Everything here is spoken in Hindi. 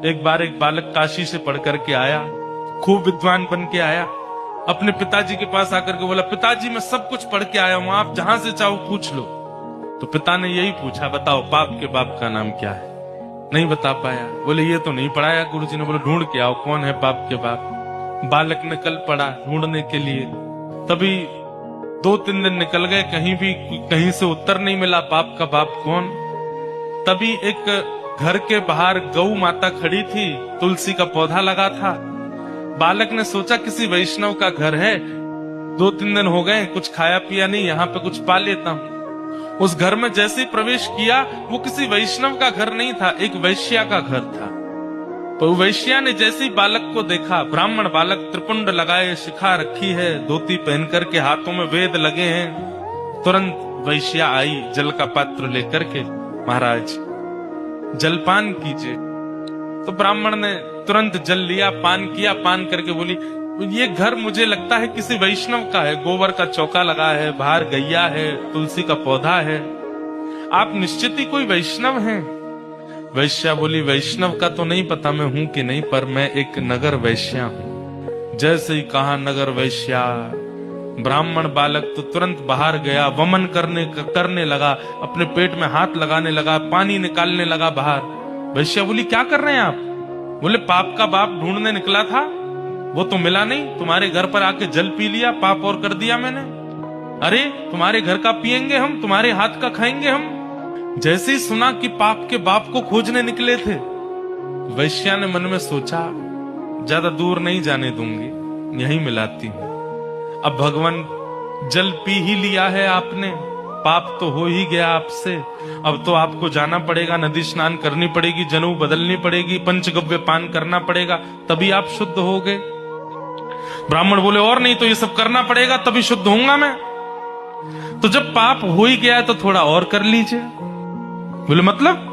एक बार एक बालक काशी से पढ़ करके आया, खूब विद्वान बन के आया, अपने पिताजी के पास आकर के बोला, पिताजी मैं सब कुछ पढ़ के आया हूं, आप जहां से चाहो पूछ लो। तो पिता ने यही पूछा, बताओ बाप के बाप का नाम क्या है? नहीं बता पाया। बोले ये तो नहीं पढ़ाया गुरुजी ने। बोले ढूंढ के आओ कौन है बाप के बाप। बालक ने कल पढ़ा ढूंढने के लिए, तभी 2-3 दिन निकल गए, कहीं से उत्तर नहीं मिला बाप का बाप कौन। तभी एक घर के बाहर गौ माता खड़ी थी, तुलसी का पौधा लगा था। बालक ने सोचा किसी वैष्णव का घर है, 2-3 दिन हो गए कुछ खाया पिया नहीं, यहाँ पे कुछ पा लेता हूँ। उस घर में जैसे ही प्रवेश किया, वो किसी वैष्णव का घर नहीं था, एक वैश्या का घर था। तो वैश्या ने जैसे ही बालक को देखा, ब्राह्मण बालक, त्रिपुंड लगाए, शिखा रखी है, धोती पहन करके, हाथों में वेद लगे हैं, तुरंत वैश्या आई जल का पात्र लेकर के, महाराज जलपान कीजिए। तो ब्राह्मण ने तुरंत जल लिया, पान किया, पान करके बोली, ये घर मुझे लगता है किसी वैष्णव का है, गोबर का चौका लगा है, बाहर गैया है, तुलसी का पौधा है, आप निश्चित ही कोई वैष्णव हैं। वैश्या बोली, वैष्णव का तो नहीं पता मैं हूं कि नहीं, पर मैं एक नगर वैश्या हूं। जैसे ही कहा नगर वैश्या, ब्राह्मण बालक तो तुरंत बाहर गया, वमन करने लगा, अपने पेट में हाथ लगाने लगा, पानी निकालने लगा बाहर। वैश्या बोली, क्या कर रहे हैं आप? बोले, पाप का बाप ढूंढने निकला था, वो तो मिला नहीं, तुम्हारे घर पर आके जल पी लिया, पाप और कर दिया मैंने। अरे तुम्हारे घर का पिएंगे हम, तुम्हारे हाथ का खाएंगे हम। जैसे ही सुना कि पाप के बाप को खोजने निकले थे, वैश्या ने मन में सोचा, ज्यादा दूर नहीं जाने दूंगी, यहीं मिलाती हूं। अब भगवान जल पी ही लिया है आपने, पाप तो हो ही गया आपसे, अब तो आपको जाना पड़ेगा, नदी स्नान करनी पड़ेगी, जनेऊ बदलनी पड़ेगी, पंचगव्य पान करना पड़ेगा, तभी आप शुद्ध होगे। ब्राह्मण बोले, और नहीं तो ये सब करना पड़ेगा तभी शुद्ध होऊंगा मैं। तो जब पाप हो ही गया है तो थोड़ा और कर लीजिए। बोले मतलब?